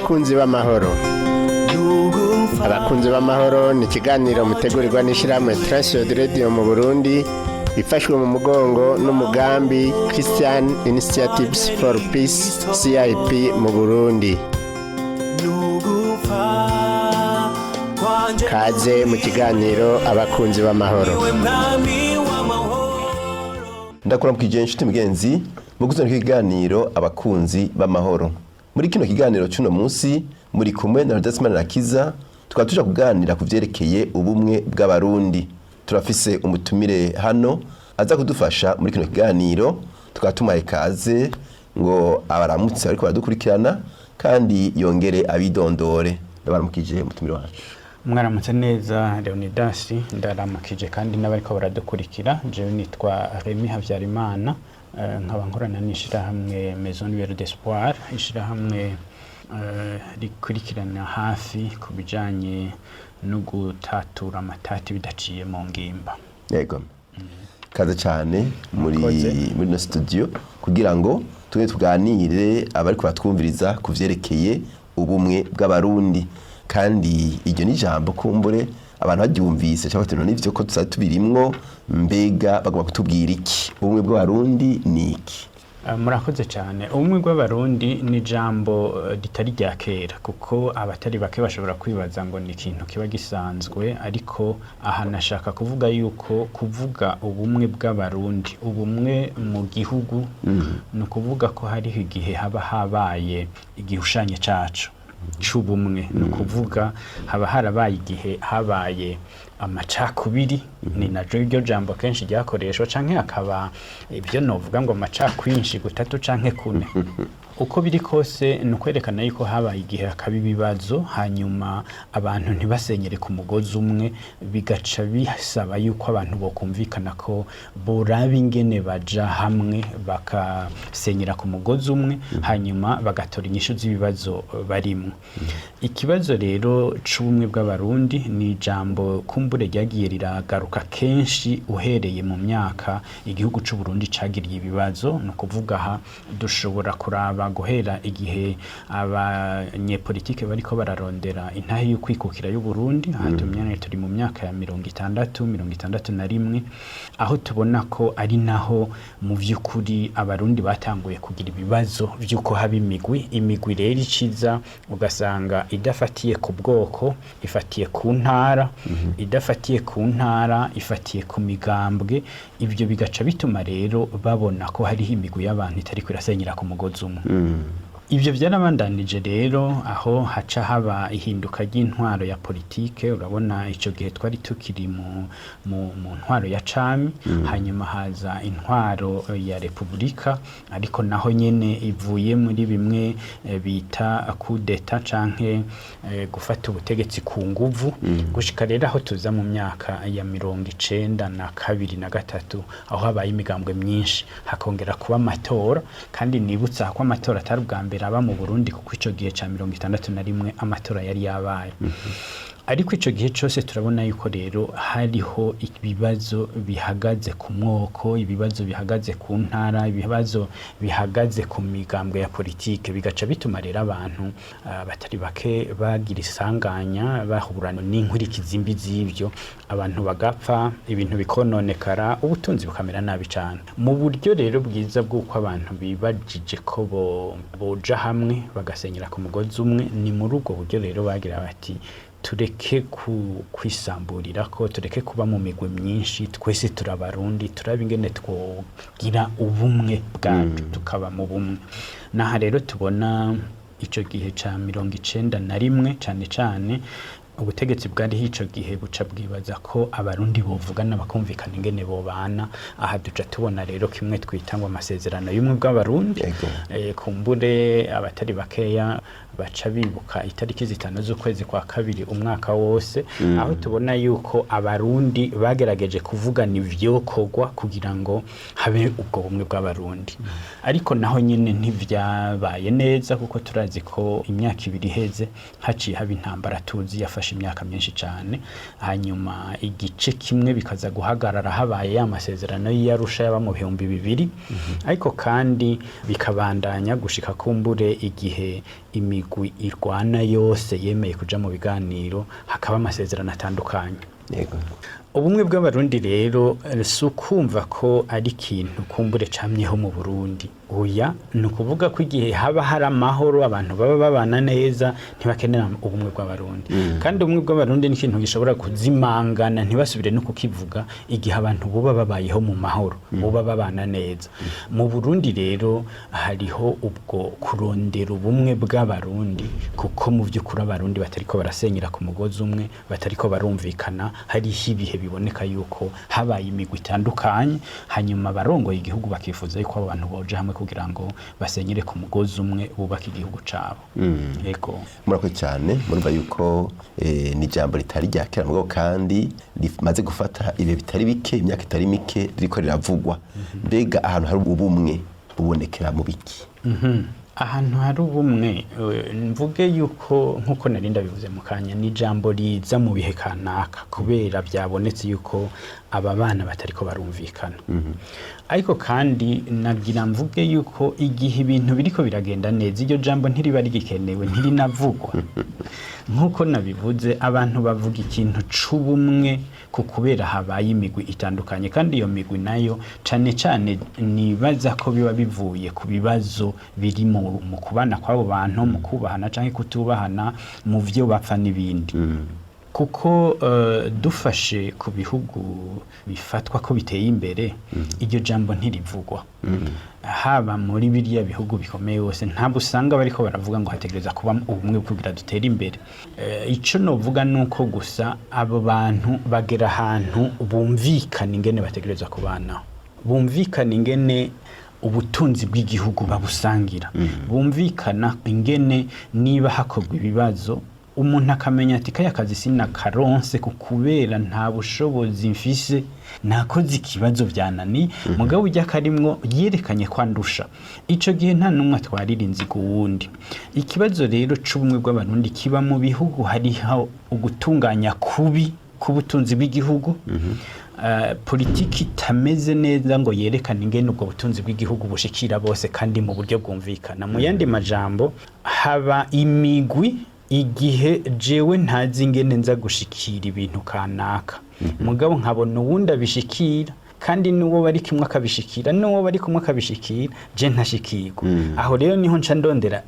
abakunzi b'amahoro. Abakunzi b'amahoro ni ikiganiro mutegurirwa n'ishyirahamwe Transworld Radio mu Burundi bifashwe mu mugongo n'umugambi Christian Initiatives for Peace CIP mu Burundi. Kaze mu kiganiro abakunzi b'amahoro. Ndakora mukije inshuti mugenzi mu guzana ikiganiro abakunzi b'amahoro. Muri kino kiganiro cy'uno munsi muri kumwe na Rudasmana Rakiza tukaba tuja kuganira kuvyerekeye ubumwe bw'abarundi. Turafise umutumire hano aza kudufasha muri kino kiganiro, tukaba tumaye kaze ngo abaramutse ariko baradukurikirana kandi yongere abidondore. Ndabaramukije umutumire wacu. Mwaramutse neza Leonidas, ndaramukije kandi n'abariko baradukurikira. Jewe nitwa Remy Havyarimana, nkaba nkorana n'ishirahamwe Maison Nouvelle d'Espoir, ishirahamwe rikurikirana hafi ku bijanye no gutatura amatati bidaciye mu ngimba. Yego. Kaze cyane muri no studio kugira ngo tube tuganire abari kubatwumviriza kuvyerekeye ubumwe bw'abarundi. Kandi iryo ni ijambo kumbure abantu baryumvise cyangwa tuno nivyo ko tubirimwo, mbega bagomba kutubwira iki ubumwe bw'abarundi ni iki? Murakoze cyane. Ubumwe bw'abarundi ni ijambo ritari rya kera, kuko abatari bake bashobora kwibaza ngo ni ikintu kiba gisanzwe, ariko aha nashaka kuvuga yuko kuvuga ubumwe bw'abarundi, ubumwe mu gihugu, ni ukuvuga ko hariho igihe haba habaye igihushanye cacu c'ubumwe, ni ukuvuga haba harabaye igihe habaye amacakubiri, ni najo iryo jambo kenshi ryakoreshwa, canke akaba ibyo novuga ngo amacakwinshi gutatu canke kune. Uko biri kose ni ukwerekana yuko habaye igihe hakaba ibibazo, hanyuma abantu ntibasenyere ku mugozi umwe, bigaca bisaba yuko abantu bokumvikana ko boraba ingene baja hamwe bakasenyera ku mugozi umwe, hanyuma bagatora inyishu z'ibibazo barimo. Ikibazo rero c'ubumwe bw'abarundi ni ijambo kumbure ryagiye riragaruka kenshi uhereye mu myaka igihugu c'u Burundi cagiriye ibibazo. Ni ukuvuga aha dushobora kuraba guhera igihe abanyepolitike bariko bararondera intahe y'ukwikukira y'u Burundi, hatumye turi mu myaka ya 1961, aho tubona ko ari naho mu vy'ukuri abarundi batanguye kugira ibibazo vy'uko haba imigwi rero iciza ugasanga idafatiye ku bwoko, ifatiye ku ntara, idafatiye ku ntara ifatiye ku migambwe. Ibyo bigaca bituma rero babona ko hariho imigwi y'abantu itari kwirasenyera ku mugozi umwe. Ibyo byarabandanije rero aho haca haba ihinduka ry'intwaro ya politike. Urabona ico gihe twari tukiri mu ntwaro ya cami, hanyuma haza intwaro ya Republika, ariko naho nyene ivuye muri bimwe bita coup d'etat canke gufata ubutegetsi ku nguvu, gushika rero aho tuza mu myaka ya 1992 na 3, aho habaye imigambwe myinshi, hakongera kuba amatora. Kandi nibutsa ko amatora atari ubwa mbere aba mu Burundi, kuko ico gihe ca 1961 amatora yari yabaye. Ariko ico gihe cyose turabona yuko rero hariho ibibazo bihagaze ku mwoko, ibibazo bihagaze ku ntara, ibibazo bihagaze ku migambwe ya politike, bigaca bituma rero abantu batari bake bagira isanganya, bahurana n'inkurikizi mbi z'ivyo, abantu bagapfa, ibintu bikononekara, ubutunzi bukamera nabi cyane. Mu buryo rero bwiza bw'uko abantu bibajije ko boja hamwe bagasenyera ku mugozi umwe, ni muri ubwo buryo rero bagira bati tureke kwisamburira ko, tureke kuba mu migwi myinshi, twese turabarundi, turaba ingene twogira ubumwe bwacu, tukaba mu bumwe. Naha rero tubona ico gihe ca 1991 cane cane ubutegetsi bwari hico gihe buca bwibaza ko abarundi bovugana bakumvikana ingene bobana. Aha duca tubona rero kimwe twita ngo amasezerano y'umwe bw'abarundi. Kumbure abatari bakeya baca bibuka itariki 5 z'ukwezi kwa kabiri umwaka wose, aho tubona yuko abarundi bagerageje kuvugana ivyokorwa kugira ngo habe ubwo bumwe bw'abarundi. Ariko naho nyene ntivyabaye neza, kuko turazi ko imyaka ibiri heze haciye haba intambara tuzi yafashe imyaka myinshi cyane, hanyuma igice kimwe bikaza guhagarara habaye amasezerano y'Arusha yaba mu 2000, ariko kandi bikabandanya gushika kumbure igihe imigwi imigwi irwana yose yemeye kuja mu biganiro hakaba amasezerano atandukanye. Yego. Ubumwe bw'abarundi rero si ukumva ko ari ikintu kumbure camyeho mu Burundi. Oya, ni ukuvuga ko igihe haba hari amahoro abantu baba babana neza ntibakenera ubumwe bw'abarundi. Kandi ubumwe bw'abarundi ni ikintu gishobora kuzimangana ntibasubire no kukivuga igihe abantu buba babayeho mu mahoro, buba babana neza. Mu Burundi rero hariho ubwo kurondera ubumwe bw'abarundi kuko mu by'ukuri abarundi batariko barasenyera ku mugozi umwe, batariko barumvikana, hariho ibihe biboneka yuko habaye imigwi itandukanye, hanyuma barongoye igihugu bakifuza yuko abantu boje hamwe kugira ngo basenyere ku mugozi umwe bubaka igihugu cabo. Yego. Murakoze cyane, murumva yuko ni jambo ritari ryakera mugabo kandi rimaze gufata ibihe bitari bike, imyaka itari mike riko riravugwa. Mbega ahantu hari ubumwe bubonekera mu biki? Ahantu hari ubumwe mvuge yuko nkuko narinda bivuze mu kanya ni jambo riza mu bihe kanaka kubera byabonetse yuko aba bana batariko barumvikana. Ariko kandi nagira mvuge yuko igihe ibintu biriko biragenda neza iryo jambo ntiriba rigikenewe ntirinavugwa. Nkuko nabivuze abantu bavuga ikintu c'ubumwe ku kubera habaye imigwi itandukanye kandi iyo migwi nayo cane cane nibaza ko biba bivuye ku bibazo biri mu kubana kw'abo bantu, mu kubahana canke kutubahana, mu vyo bapfa n'ibindi. Kuko dufashe ku bihugu bifatwa ko biteye imbere iryo jambo ntirivugwa. Haba muri biriya bihugu bikomeye hose ntabwo usanga bariko baravuga ngo hategereza kuba ubumwe kugira dutere imbere. Ico novuga nuko gusa abo bantu bagera ahantu bumvikana ingene bategereza kubanaho, bumvikana ingene ubutunzi bw'igihugu babusangira, bumvikana ingene niba hakorwa ibibazo umuntu akamenya ati kaya kazi sina karonse kukubera nta bushobozi mfise nakoze ikibazo byanani mugabo ujya karimwo yerekanye kwandusha ico gihe nta numwe atwarira inzigo wundi. Ikibazo rero c'ubumwe bw'abarundi kiba mu bihugu hariho ugutunganya kubi kubutunzi bw'igihugu, politiki itameze neza ngo yerekane ingene ubwo butunzi bw'igihugu bushikira bose kandi mu buryo bwumvikana. Mu yandi majambo haba imigwi igihe jewe ntazi ingene nza gushikira ibintu kanaka mugabo nkabona uwundi abishikira kandi nuwo bari kimwe akabishikira nuwo bari kumwe akabishikira je ntashikirwa. Aho rero niho nca ndondera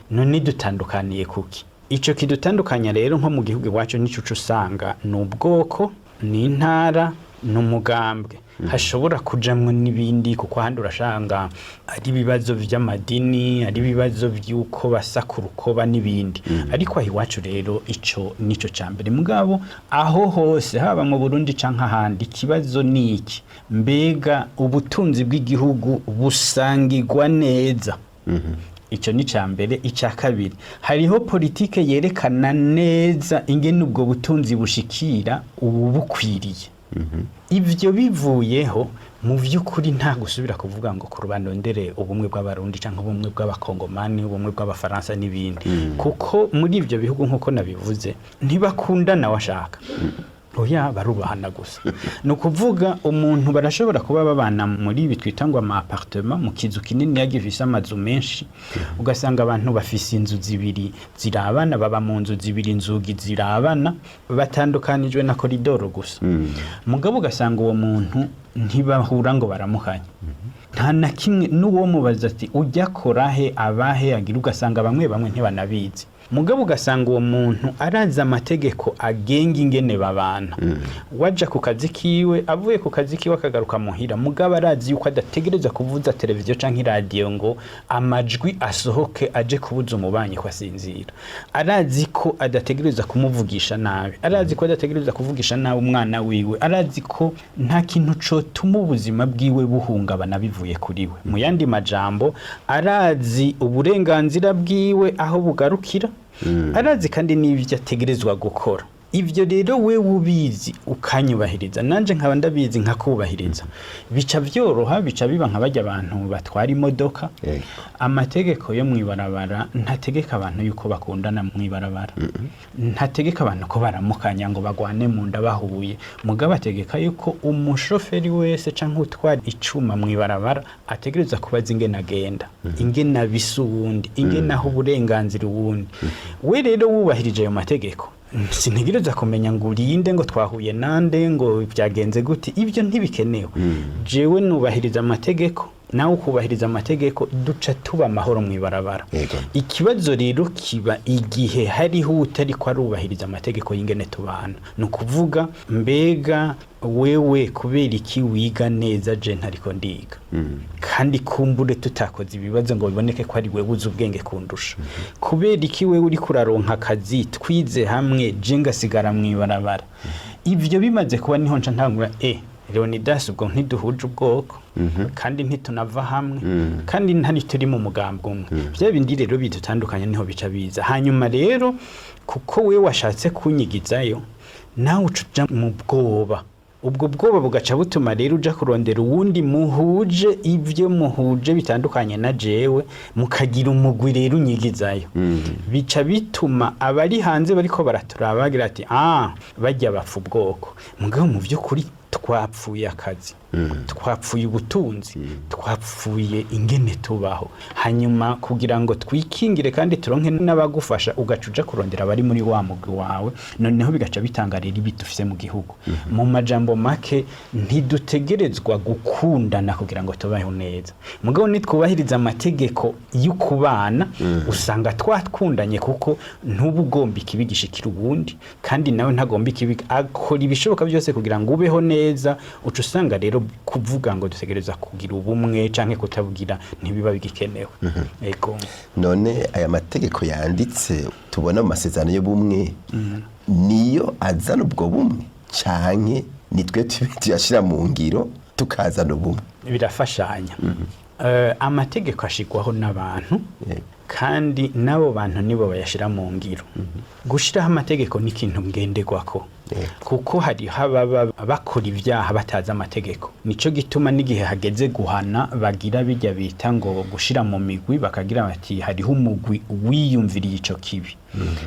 none dutandukaniye kuki? Ico kidutandukanya rero nko mu gihugu iwacu nico usanga n'ubwoko, n'intara, n'umugambwe. Hashobora kujamwe n'ibindi kuko handi urashanga ari ibibazo by'amadini, ari ibibazo by'uko basakurukoba n'ibindi. Ariko aho iwacu rero ico nico cambere mugabo aho hose haba mu Burundi canke ahandi ikibazo niki mbega ubutunzi bw'igihugu busangirwa neza. Ico ni cambere. Ica kabiri hariho politike yerekana neza ingene ubwo butunzi bushikira ubu bukwiriye. Ivyo bivuyeho mu vy'ukuri nta gusubira kuvuga ngo kurubandondere ubumwe bw'abarundi canke ubumwe bw'abakongomani, ubumwe bw'abafaransa n'ibindi. Kuko muri ivyo bihugu nkuko nabivuze ntibakundana washaka. Oya barubahana gusa. No kuvuga umuntu barashobora kuba babana muri ibi twitangwa ama appartement mu kizu kinini yagifise amazu menshi ugasanga abantu bafise inzu zibiri zirabana, baba mu nzu zibiri inzugi zirabana batandukanijwe na koridoro gusa. Mugabo ugasanga uwo muntu ntibahura ngo baramuhanya. Nta na kimwe n'uwo mubaza ati ujya korahe abahe agira ugasanga bamwe ntibanabizi. Mugabo ugasanga uwo muntu araza amategeko agenga ingene babana. Waja ku kazi kiwe avuye ku kazi kiwe akagaruka muhira mugabo arazi yuko adategereza kuvuza televiziyo canke radio ngo amajwi asohoke aje kubuza umubanyi kwa sinzira. Arazi ko adategereza kumuvugisha nabi, arazi ko adategereza kuvugisha nabi umwana wiwe, arazi ko nta kintu cotuma ubuzima bwiwe buhungabana bivuye kuri we. Mu yandi majambo arazi uburenganzira bwiwe aho bugarukira, arazi kandi n'ivyo ategerezwa gukora. ivyo rero we ubizi ukanyubahiriza nanje nkaba ndabizi nkakubahiriza bica vyoroha bica biba nk'abajya abantu batwara imodoka amategeko yo mwibarabara ntategeka abantu yuko bakundana mwibarabara ntategeka abantu ko baramukanya ngo bagwane mu nda bahuye mugabo ategeka yuko umushoferi wese canke utwara icuma mwibarabara ategereza kubaza ingene agenda ingene abisuwundi ingene aho uburenganzira uwundi we rero wubahirije ayo mategeko sintegereza kumenya ngo urinde ngo twahuye nande ngo byagenze gute ibyo ntibikenewe jewe nubahiriza amategeko nawe ukubahiriza amategeko duca tuba amahoro mwibarabara ikibazo rero kiba igihe hariho utari ko arubahiriza amategeko y'ingene tubana no kuvuga mbega wewe kubera iki wiga neza je ntariko ndiga kandi kumbure tutakoze ibibazo ngo biboneke ko ari wewe uzi ubwenge kundusha kubera iki wewe uri kuraronka akazi twize hamwe je ngasigara mwibarabara ivyo bimaze kuba niho nca ntangura Leonidas ubwo ntiduhuje ubwoko kandi ntitunava hamwe kandi ntari turi mu mugambwe umwe bya bindi rero bidutandukanye niho bica biza hanyuma rero kuko we washatse kunyigizayo nawe ucuja mu bwoba ubwo bwoba bugaca butuma rero uja kurondera uwundi muhuje ivyo muhuje bitandukanye na jewe mukagira umugwi rero unyigizayo bica bituma abari hanze bariko baraturaba bagira ati bajya bapfa ubwoko mugabo mu vy'ukuri twapfuye akazi twapfuye ubutunzi twapfuye ingene tubaho hanyuma kugira ngo twikingire kandi turonke n'abagufasha ugacuja kurondera abari muri wa mugwi wawe noneho bigaca bitangarira ibitufise mu gihugu mu majambo make ntidutegerezwa gukundana kugira ngo tubaho neza mugabo nitwubahiriza amategeko y'ukubana usanga twakundanye kuko ntubugomba ikibigishikira ubundi kandi nawe ntagomba akora ibishoboka byose kugira ngo ubeho neza uca usanga rero kuvuga ngo dutegereza kugira ubumwe canke kutabugira ntibiba bigikenewe ego none aya mategeko yanditse tubona mu masezerano y'ubumwe niyo azana ubwo bumwe canke nitwe tuyashira mu ngiro tukazana ubumwe birafashanya amategeko ashigwaho n'abantu kandi nabo bantu nibo bayashira mu ngiro gushiraho amategeko ni ikintu ngenderwako kuko hari hababa bakora ibyaha bataza amategeko nico gituma n'igihe hageze guhana bagira bijya bita ngo gushira mu migwi bakagira bati hariho umugwi wiyumviriye ico kibi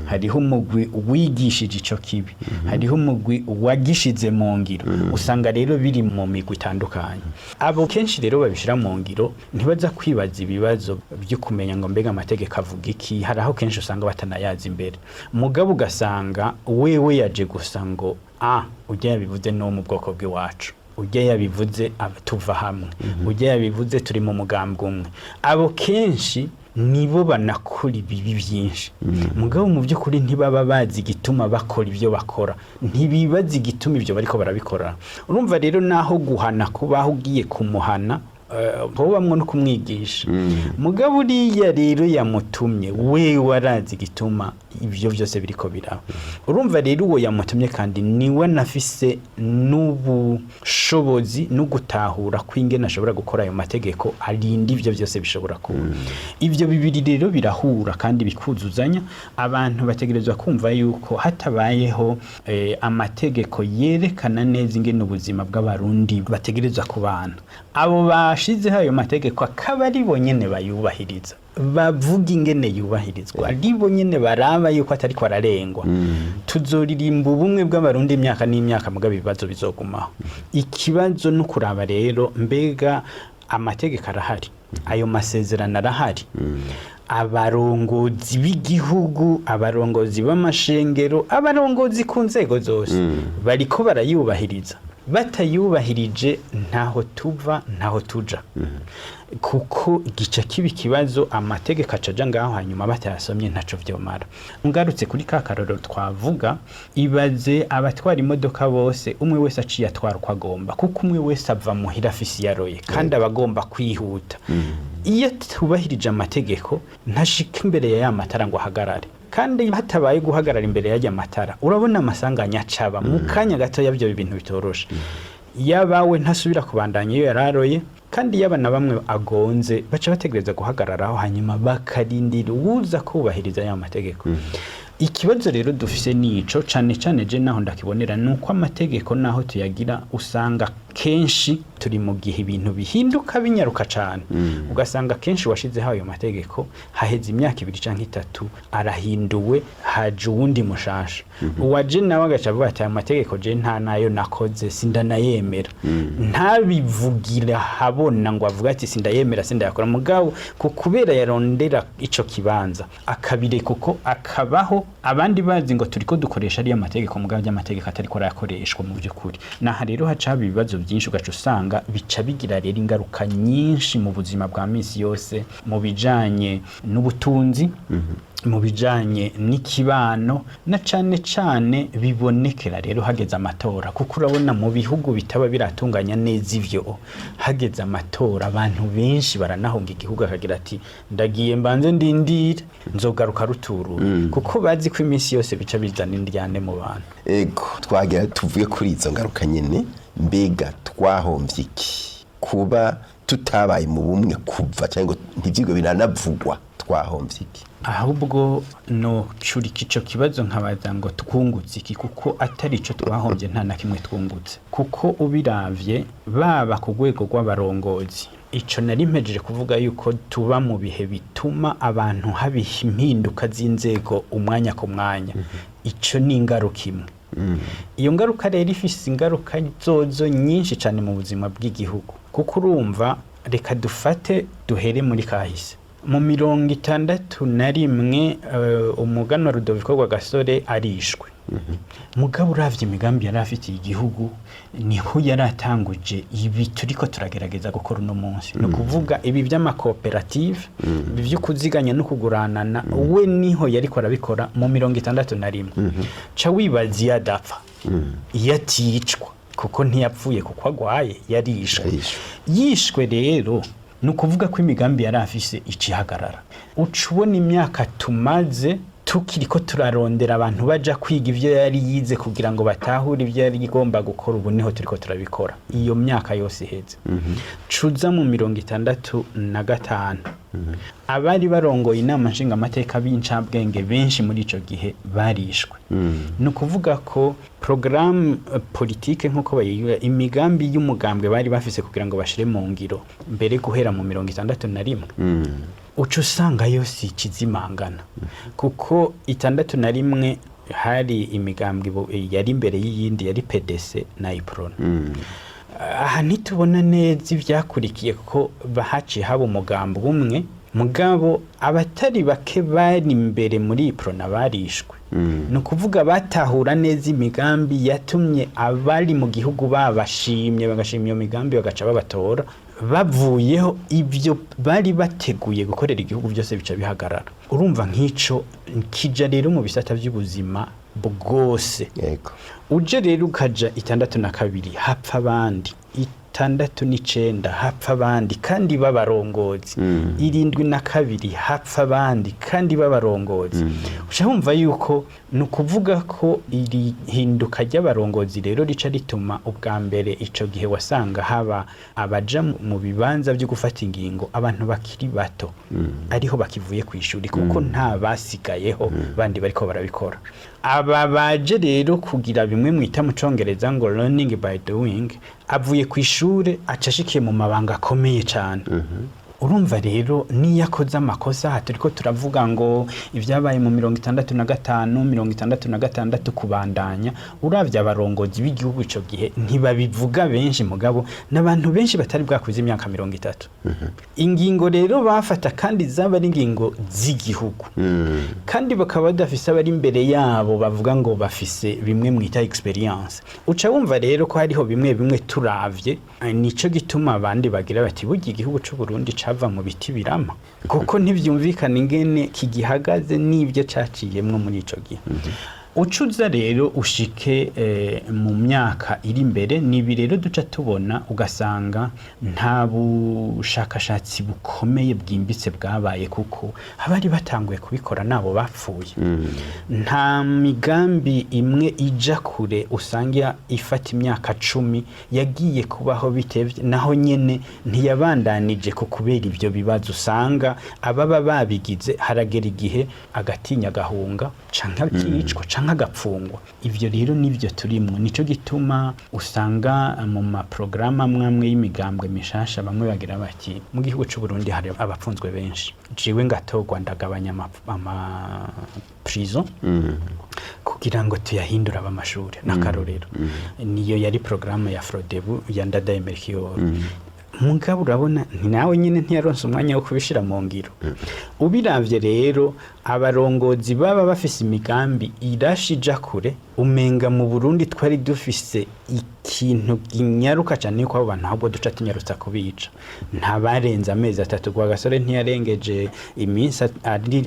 hariho umugwi wigishije ico kibi hariho umugwi wagishize mu ngiro usanga rero biri mu migwi itandukanye abo kenshi rero babishira mu ngiro ntibaza kwibaza ibibazo byo kumenya ngo mbega amategeko avuga iki haraho kenshi usanga batanayaza imbere mugabo ugasanga wewe yaje gusa ngo ujya yabivuze no mu bwoko bw'iwacu ujya yabivuze tuva hamwe ujya yabivuze turi mu mugambwe umwe abo kenshi nibo banakora ibibi byinshi mugabo mu by'ukuri ntibaba bazi igituma bakora ibyo bakora ntibibaza igituma ibyo bariko barabikora urumva rero naho guhana kubaho ugiye kumuhana bamwe no kumwigisha mugabo uriya rero yamutumye we warazi igituma ibyo byose biriko biraba urumva rero uwo yamutumye kandi niwe nafise n'ubushobozi no gutahura kw'ingene ashobora gukora ayo mategeko arinda ibyo byose bishobora kuba ibyo bibiri rero birahura kandi bikuzuzanya abantu bategerezwa kumva yuko hatabayeho amategeko yerekana neza ingene ubuzima bw'abarundi bategerezwa kubana abo bashizeho ayo mategeko akaba ari bonyene bayubahiriza bavuga ingene yubahirizwa aribo nyene baraba yuko atari ko ararengwa tuzoririmba ubumwe bw'abarundi imyaka n'imyaka mugabo ibibazo bizogumaho ikibazo no kuraba rero mbega amategeko arahari ayo masezerano arahari abarongozi b'igihugu abarongozi b'amashengero abarongozi ku nzego zose bariko barayubahiriza batayubahirije ntaho tuva ntaho tuja kuko igice kibi kibazo amategeko acaja ngaho hanyuma batayasomye ntaco vyomara ngarutse kuri ka karoro twavuga ibaze abatwara imodoka bose umwe wese aciye atwara uko agomba kuko umwe wese ava muhira afise yaroye kandi abagomba kwihuta iyo tubahirije amategeko ntashika imbere ya matara ngo ahagarare kandi hatabaye guhagarara imbere y'ajya matara urabona amasanganya acaba mu kanya gato y'ibyo bintu bitoroshe yabawe ntasubira kubandanya iyo yararoye kandi yaba na bamwe agonze baca bategereza guhagararaho hanyuma bakarindira uza kubahiriza ya mategeko ikibazo rero dufise nico cane cane je naho ndakibonera nuko amategeko naho tuyagira usanga kenshi turi mu gihe ibintu bihinduka binyaruka cane ugasanga kenshi washize hayo mategeko haheze imyaka 2 canke 3 arahinduwe haje uwundi mushasha uwaje nawe agacavuga ati amategeko je nta nayo nakoze sindanayemera ntabivugira habona ngo avuga ati sindayemera sindayakora mugabo kubera yarondera ico kibanza akabire kuko akabaho abandi bazi ngo turiko dukoresha ari amategeko mugabo y'amategeko atari ko rakoreshwa mu byukuri naha rero haca ibibazo byinshi ugaca usanga bica bigira rero ingaruka nyinshi mu buzima bwa misi yose mu bijanye n'ubutunzi mu bijanye n'ikibano na cane cane bibonekera rero hageze amatora kuko urabona mu bihugu bitaba biratunganya neza ivyo hageze amatora abantu benshi baranahunga igihugu akagira ati ndagiye mbanze ndindire nzogaruka ruturu kuko bazi ko iminsi yose bica bizana indyane mu bantu ego twagira tuvuye kuri izo ngaruka nyene mbega twahomvye iki kuba tutabaye mu bumwe kuva cyangwa ntivyigo biranavugwa twahomvye iki ahubwo no cyurika ico kibazo nkabaza ngo twungutse iki kuko atari ico twahombye nta na kimwe twungutse kuko ubiravye baba ku rwego rw'abarongozi ico nari mpejeje kuvuga yuko tuba mu bihe bituma abantu habiha impinduka z'inzego umwanya ku mwanya ico ni ingaruka imwe iyo ngaruka rero ifise ingaruka zozo nyinshi cyane mu buzima bw'igihugu kuko urumva reka dufate duhere muri kahise mu 61 umuganwa Rudoviko Rwagasore arishwe mugabo uravye imigambi yari afitiye igihugu niho yaratanguje ibi turiko turagerageza gukora uno munsi no kuvuga ibi by'amakoperative byo kuziganya no kuguranana we niho yariko arabikora mu 61 ca wibazi yadapfa yaticwa kuko ntiyapfuye kuko agwaye yishwe rero nukuvuga ko imigambi yari afise icihagarara ucubona imyaka tumaze tukiriko turarondera abantu baja kwiga ivyo yari yize kugira ngo batahure ivyo yari igomba gukora ubu niho turiko turabikora iyo myaka yose iheze cuza mu 65 abari barongoye inama nshinga amateka b'incabwenge benshi muri ico gihe barishwe nukuvuga ko programme politique nkuko bayira imigambi y'umugambwe bari bafise kugira ngo bashire mu ngiro mbere guhera mu 61 uco usanga yose ikizimangana kuko 61 hari imigambwe yari imbere y'iyindi yari PDC na IPRON aha ntitubona neza ivyakurikiye ko bahaci habo umugambo umwe mugabo abatari bake bari imbere muri IPRON barishwe no kuvuga batahura neza imigambi yatumye abari mu gihugu babashimye bagashimye iyo migambi bagaca babatora bavuyeho ibyo bari bateguye gukorera igihugu byose bica bihagarara urumva nk'ico kija rero mu bisata by'ubuzima bwose yego uje rero ukaja 62 hapfa abandi 69 hapfa abandi kandi babarongozi 72 hapfa abandi kandi babarongozi ushahumva yuko nukuvuga ko iri hinduka ry'abarongozi rero rica rituma ubwa mbere ico gihe wasanga haba abaja mu bibanza byo gufata ingingo abantu bakiri bato ariho bakivuye kwishuri kuko nta basigayeho bandi bariko barabikora aba baje rero kugira bimwe mwita mu congereza ngo learning by doing avuye kwishure acashikiye mu mabanga akomeye cyane urumva rero niyakoze amakosa haturiko turavuga ngo ivyabaye mu 65 kubandanya uravye abarongozi b'igihugu ico gihe ntibabivuga benshi mugabo n'abantu benshi batari bwakuze imyaka 30 ingingo rero bafata kandi zaba ari ingingo z'igihugu kandi bakaba badafise abari imbere yabo bavuga ngo bafise bimwe mwita experience uca wumva rero ko hariho bimwe turavye nico gituma abandi bagira bati burya igihugu c'u Burundi cava mu biti birama kuko ntivyumvikana ingene kigihagaze n'ibyo caciyemwe muri ico gihe ucuza rero ushike mu myaka iri imbere nibi rero duca tubona ugasanga nta bushakashatsi bukomeye bwimbitse bwabaye kuko abari batanguye kubikora nabo bapfuye nta migambi imwe ija kure usanga ifata imyaka 10 yagiye kubaho bitevye naho nyene ntiyabandanije ko kubera ivyo bibazo usanga ababa babigize haragera igihe agatinya gahunga canka kicwa canka gapfungwa ivyo rero nivyo turimwe nico gituma usanga mu ma programa amwe y'imigambwe mishasha bamwe bagira bati mu gihugu cy'u Burundi hari abapfunzwe benshi jiwe ngatogwa ndagabanya ama prison kugira ngo tuyahindura abamashuri n'akarorero niyo yari programa ya Frodebu ya Ndadaye Melchior mugabo urabona nawe nyine ntiyaronse umwanya wo kubishira mu ngiro ubiravye rero abarongozi baba bafise imigambi irashija kure umenga mu Burundi twari dufise ikintu ginyaruka cyane ko abantu ahubwo duca tinyarutsa kubica nta barenza amezi 3 gwa gasore ntiyarengeje iminsi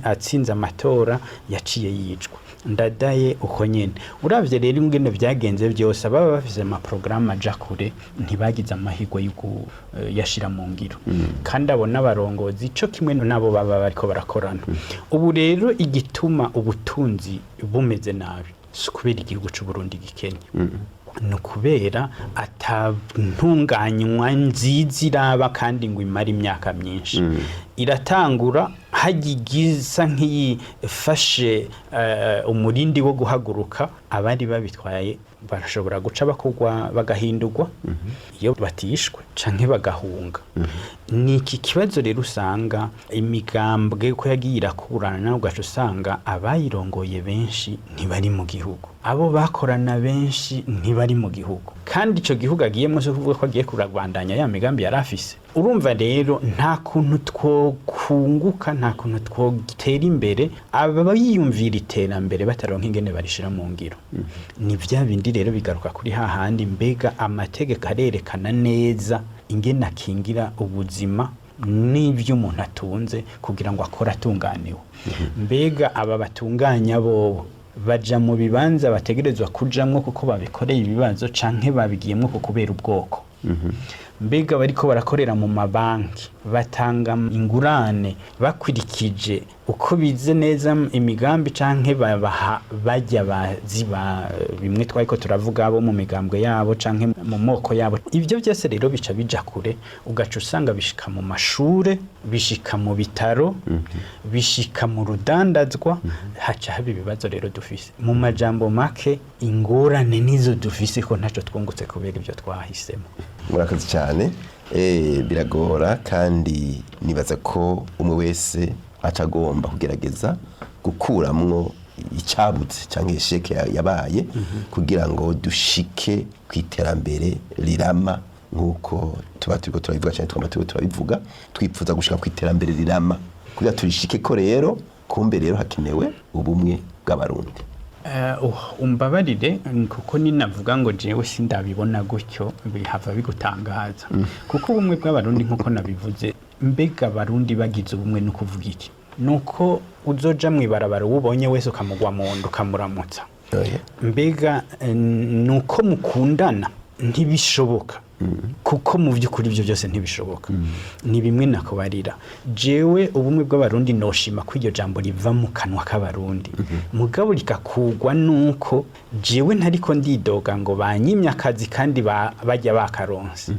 atsinza amatora yaciye yicwa Ndadaye uko nyene uravye rero ingene vyagenze byose baba bafise ama programa jakure ntibagize amahirwe yuko yashira mu ngiro kandi abona abarongozi cyo kimwe nabo baba bariko barakorana ubu rero igituma ubutunzi bumeze nabi kubera igihugu cy'u Burundi gikenye no kubera atantunganywa nziziraba kandi ngo imara imyaka myinshi iratangura hagigiza nk'iyifashe umurindi wo guhaguruka abari babitwaye barashobora guca bakugwa bagahindurwa iyo batishwe canke bagahunga niki kibazo rero usanga imigambwe ko yagiye irakurana ugaca usanga abayirongoye benshi ntibari mu gihugu abo bakorana benshi ntibari mu gihugu kandi ico gihugu agiyemo cyo kuvuga ko agiye kuragwandanya ya migambi yarafise urumva rero nta kuntu twokunguka nta kuntu twotera imbere abayiyumvira iterambere bataronka ingene barishira mu ngiro ni vya bindi rero bigaruka kuri hahandi mbega amategeko arerekana neza ingene akingira ubuzima n'ibyo umuntu atunze kugira ngo akora atunganiwe mbega aba batunganya bobo baja mu bibanza bategerezwa kujamwo kuko babikoreye ibibazo canke babigiyemwo kubera ubwoko mbega bariko barakorera mu mabanki batanga ingurane bakwirikije uko bize neza imigambi canke bajya baziba bimwe twayiko turavuga abo mu migambwe yabo canke mu moko yabo ivyo byose rero bica bija kure ugaca usanga bishika mu mashure bishika mu bitaro bishika mu rudandazwa haca haba ibibazo rero dufise mu majambo make ingorane nizo dufise ko ntaco twungutse kubera ivyo twahisemo murakazi cyane biragora kandi nibaza ko umwe wese atagomba kugerageza gukuramwo icabutse cyangwa isheke yabaye kugira ngo dushike kwiterambere rirama nkuko tuba turiko turabivuga cyane turabivuga twipfuza gushika kwiterambere rirama kugira turishike ko rero kumbe rero hakenewe ubumwe bw'abarundi umbabarire kuko ninavuga ngo jewe sindabibona gutyo bihava bigutangaza kuko ubumwe bw'abarundi nkuko nabivuze mbega abarundi bagize ubumwe no kuvuga iki nuko uzoja mwibarabara ubonye wese ukamugwa mu ndu kamuramutsa mbega nuko mukundana ntibishoboka kuko mu by'ukuri ibyo byose ntibishoboka ni bimwe nakubarira jewe ubumwe bw'abarundi noshima ko iryo jambo riva mu kanwa k'abarundi mugabo likakugwa nuko jewe ntariko ndidoga ngo banyimye akazi kandi bajya bakaronse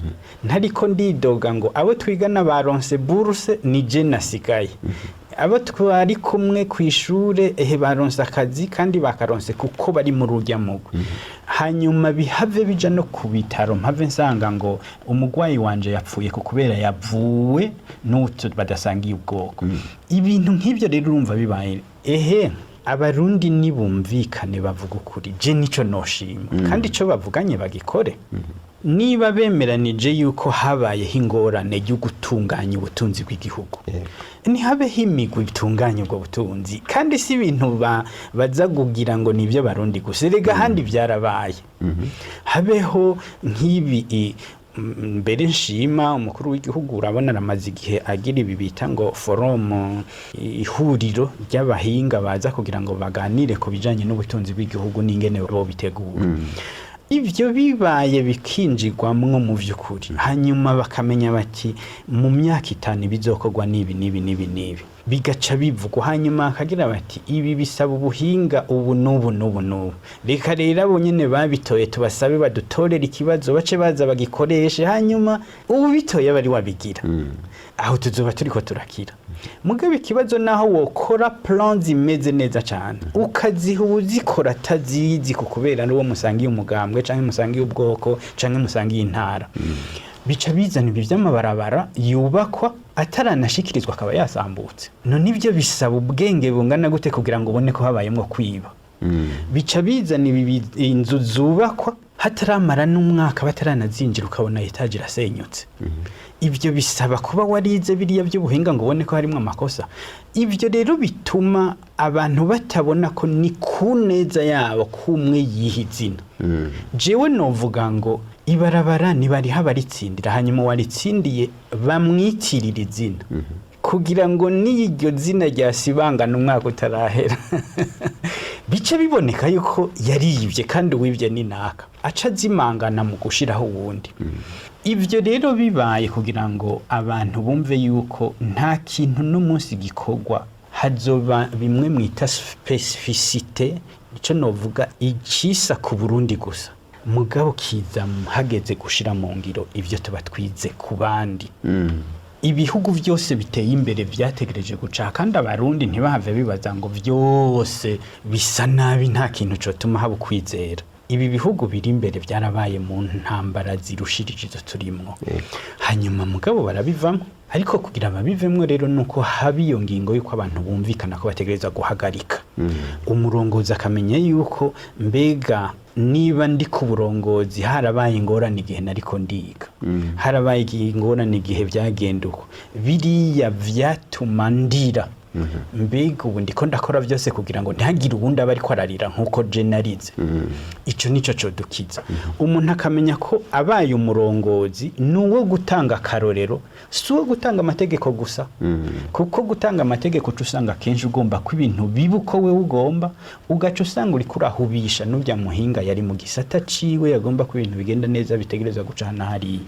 ntariko ndidoga ngo abo twigana baronse bourse ni je nasigaye abo twari kumwe kw'ishure baronse akazi kandi bakaronse kuko bari mu rujya mugwe hanyuma bihave bija no ku bitaro mpave nsanga ngo umugwayi wanje yapfuye kubera yavuwe n'utu badasangiye ubwoko ibintu nk'ibyo rero urumva bibaye abarundi nibumvikane bavuga ukuri je nico noshima kandi ico bavuganye bagikore niba bemeranije yuko habayeho ingorane yo gutunganya ubutunzi bw'igihugu ntihabeho imigwi bitunganya ubwo butunzi kandi si ibintu baza kugira ngo nibyo barundi gusa rega handi byarabaye habeho nk'ibi mbere nshima umukuru w'igihugu urabona aramaze igihe agira ibi bita ngo forum, ihuriro ry'abahinga baza kugira ngo baganire ku bijanye n'ubutunzi bw'igihugu n'ingene bo bitegura. Ibyo bibaye bikinjirwamwo mu vy'ukuri, hanyuma bakamenya bati mu myaka 5 bizokorwa nibi bigaca bivugwa, hanyuma akagira bati ibi bisaba ubuhinga ubu n'ubu. Reka rero abo nyene babitoye tubasabe badutorera ikibazo bace baza bagikoreshe, hanyuma ubu bitoye bari wabigira, aho tuzoba turiko turakira. Mugabe ikibazo naho wokora plan zimeze neza cyane ukaziha uzikora atazizi kukubera n'uwo musangiye umugambwe canke musangiye ubwoko canke musangiye intara, bica bizana ibi vy'amabarabara yubakwa ataranashikirizwa akaba yasambutse. None ivyo bisaba ubwenge bungana gute kugira ngo ubone ko habayemwo kwiba? Bica bizana ibi inzu zubakwa hataramara n'umwaka bataranazinjira ukabona etaje irasenyutse. Ibyo bisaba kuba warize biriya by'ubuhinga ngo ubone ko harimo amakosa. Ibyo rero bituma abantu batabona ko ni kuneza yabo kumwe yihizina. Jewe novuga ngo ibarabara nibari habaritsindira, hanyuma waritsindiye bamwitirira izina kugira ngo n'iryo zina ryasibangana umwaka utarahera bice biboneka yuko yariyibye kandi wibye ni naka aca zimangana mu gushiraho uwundi. Ivyo rero bibaye kugira ngo abantu bumve yuko nta kintu n'umunsi gikorwa hazoba bimwe mwita specificité, ico novuga icisa ku Burundi gusa, mugabo kiza hageze gushira mu ngiro ivyo tuba twize ku bandi. Ibihugu byose biteye imbere vyategereje guca, kandi abarundi ntibahave bibaza ngo vyose bisa nabi nta kintu cotuma haba kwizera. Ibi bihugu biri imbere byarabaye mu ntambara zirushirije izo turimwo, hanyuma mugabo barabivamo. Ariko kugira ababivemwo rero nuko habi iyo ngingo yuko abantu bumvikana ko bategereza guhagarika. Umurongozi akamenya yuko mbega niba ndi ku burongozi harabaye ingorane igihe nariko ndiga, harabaye ingorane igihe byagenduko, biriya vyatuma ndira. Mbega ubu ndiko ndakora byose kugira ngo ntihagire ubundi aba ariko ararira nkuko je narize. Ico nico codukiza. Umuntu akamenya ko abaye umurongozi nuwo gutanga karorero, suwo gutanga amategeko gusa. Kuko gutanga amategeko usanga kenshi ugomba ko ibintu bibuko we ugomba, ugaca usanga uri kurahubisha n'ubya muhinga yari mu gisata ciwe yagomba ko ibintu bigenda neza bitegereza gucana hari.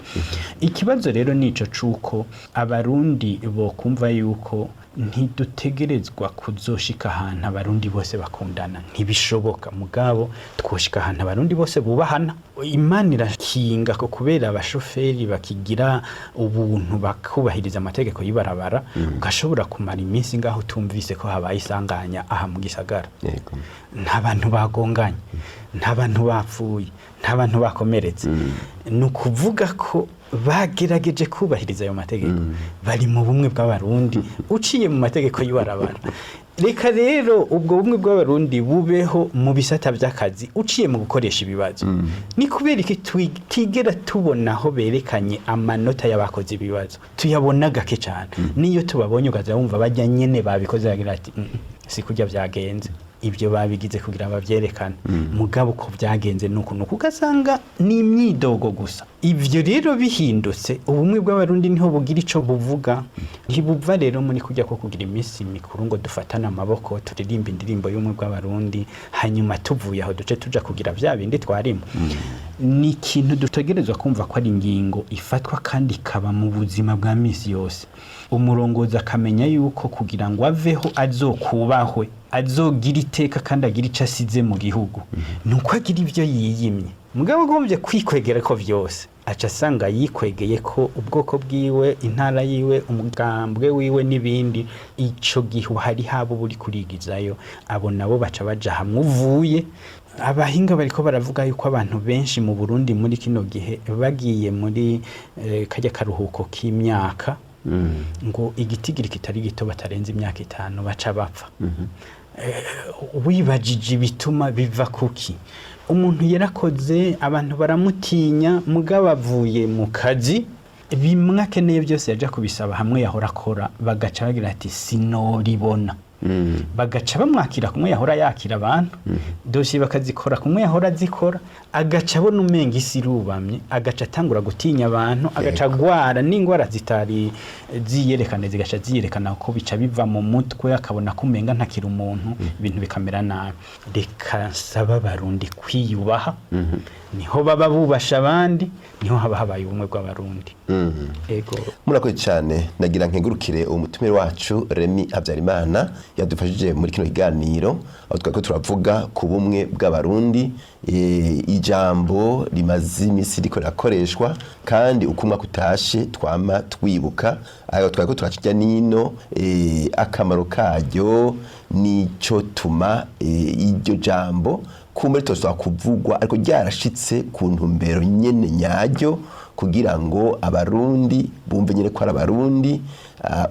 Ikibazo rero nico cuko abarundi bo kumva yuko ntidutegerezwa kuzoshika ahantu abarundi bose bakundana, ntibishoboka. Mugabo twoshika ahantu abarundi bose bubahana. Imana irakinga ko kubera abashoferi bakigira ubuntu bakubahiriza amategeko y'ibarabara, ugashobora kumara iminsi ngaho tumvise ko habaye isanganya aha mu gisagara. Nta bantu bagonganye, nta bantu bapfuye, nta bantu bakomeretse. Nukuvuga ko bagerageje kubahiriza ayo mategeko, bari mu bumwe bw'abarundi uciye mu mategeko y'ibarabara. Reka rero ubwo bumwe bw'abarundi bubeho mu bisata by'akazi uciye mu gukoresha ibibazo. Ni kubera iki twigera tubonaho berekanye amanota y'abakoze ibibazo, tuyabona gake cyane. Niyo tubabonye ugaza wumva bajya nyene babikoze bagira ati si kujya byagenze. Ibyo babigize kugira bavyerekane, mugabo ko byagenze nuko ugasanga ni imyidogo gusa. Ivyo rero bihindutse ubumwe bw'abarundi niho bugira ico buvuga. Ntibuva rero muri kujya ko kugira iminsi mikuru ngo dufatana amaboko turirimba indirimbo y'ubumwe bw'abarundi hanyuma tuvuye aho duce tuja kugira vya bindi twarimo. Ni ikintu dutegerezwa kumva ko ari ingingo ifatwa kandi kaba mu buzima bwa misi yose. Umurongozi akamenya yuko kugira ngo aveho azokubahwe, azogira iteka kandi agira ico asize mu gihugu, nuko agira ivyo yiyimye. Mugabo gombye kwikwegera ko vyose aca asanga yikwegeye ko ubwoko bwiwe, intara yiwe, umugambwe wiwe n'ibindi, ico gihe hari habo buri kurigizayo, abo nabo baca baja hamwe uvuye. Abahinga bariko baravuga yuko abantu benshi mu Burundi muri kino gihe bagiye muri kajya karuhuko k'imyaka, ngo igitigiri kitari gito batarenze imyaka 5 baca bapfa. Wibajije bituma biva kuki? Umuntu yarakoze, abantu baramutinya, mugabo avuye mu kazi bimwe akeneye byose yaja kubisaba hamwe yahora akora, bagaca bagira ati sinoribona. bagaca bamwakira kumwe yahora yakira abantu dosiye bakazikora kumwe yahora zikora agaca abona umenga isi irubamye agaca atangura gutinya abantu agaca agwara n'ingwara zitari ziyerekana zigaca ziyerekana ko bica biva mu mutwe akabona ko umenga ntakira umuntu ibintu bikamera nabi reka nsaba abarundi kwiyubaha niho baba bubasha abandi niho haba habaye ubumwe bw'abarundi ego murakoze cyane nagira nkengurukire umutumire wacu Remy Habyarimana yadufashije muri kino kiganiro aho twako turavuga ku bumwe bw'abarundi ijambo rimaze imisi riko rakoreshwa kandi ukumwa kutashe twama twibuka aho twako turakijya nino akamaro karyo nico tuma iryo jambo kumbe tuzwa kuvugwa ariko ryarashitse ku ntumbero nyene nyaryo kugira ngo abarundi bumve nyene ko ari abarundi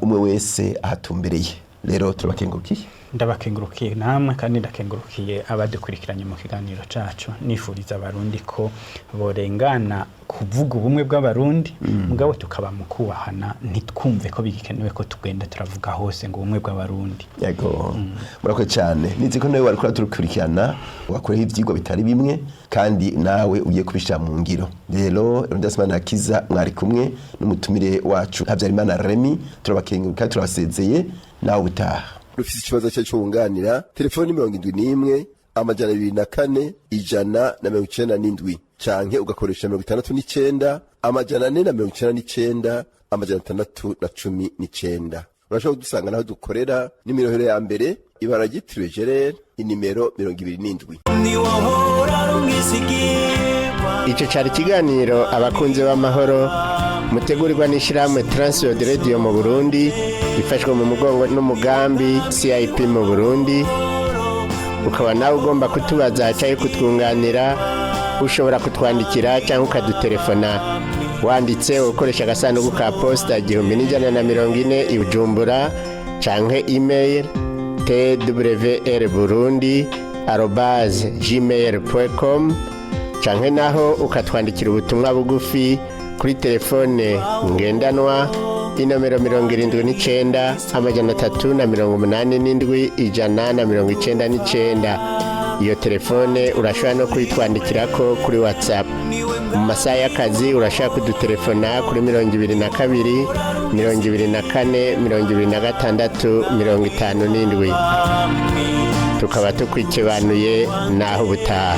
umwe wese ahatumbereye rero turabakengurukiye ndabakengurukiye namwe kandi ndakengurukiye abadukurikiranye mu kiganiro cacu nifuriza abarundi ko borengana kuvuga ubumwe bw'abarundi mugabo tukaba mu kubahana ntitwumve ko bigikenewe ko tugenda turavuga hose ngo ubumwe bw'abarundi yego murakoze cyane nizi ko nawe wariko turakurikirana wakoreho ivyigwa bitari bimwe kandi nawe ugiye kubishira mu ngiro rero Ndasimana Kiza mwari kumwe n'umutumire wacu Habyarimana Remy turabakenguruka turabasezeye nawe utaha rufise ikibazo cyo wunganira telefoni 71 amajana 24 197 canke ugakoresha 69 amajana 499 amajana 619 urashobora gusanga naho dukorera n'imirohero ya mbere ibara ryitiriwe Gerard inimero 27 Ico cari kiganiro abakunzi b'amahoro mutegurirwa n'ishirahamwe Transworld Radio mu Burundi ifashwe mu mugongo n'umugambi CIP mu Burundi ukaba nawe ugomba kutubaza cyangwa kutwunganira ushobora kutwandikira cyangwa ukadutelefona wanditse ukoresha agasanduku ka posta 1140 i Bujumbura canke email twrburundi@gmail.com canke naho ukatwandikira ubutumwa bugufi kuri telefone ngendanwa inomero 79 amajana 387 199 iyo telefone urashobora no kwitwandikirako kuri WhatsApp mu masaha y'akazi urashobora kudutelefona kuri 22 24 26 57 tukaba tukwikibanuye naho ubutaha.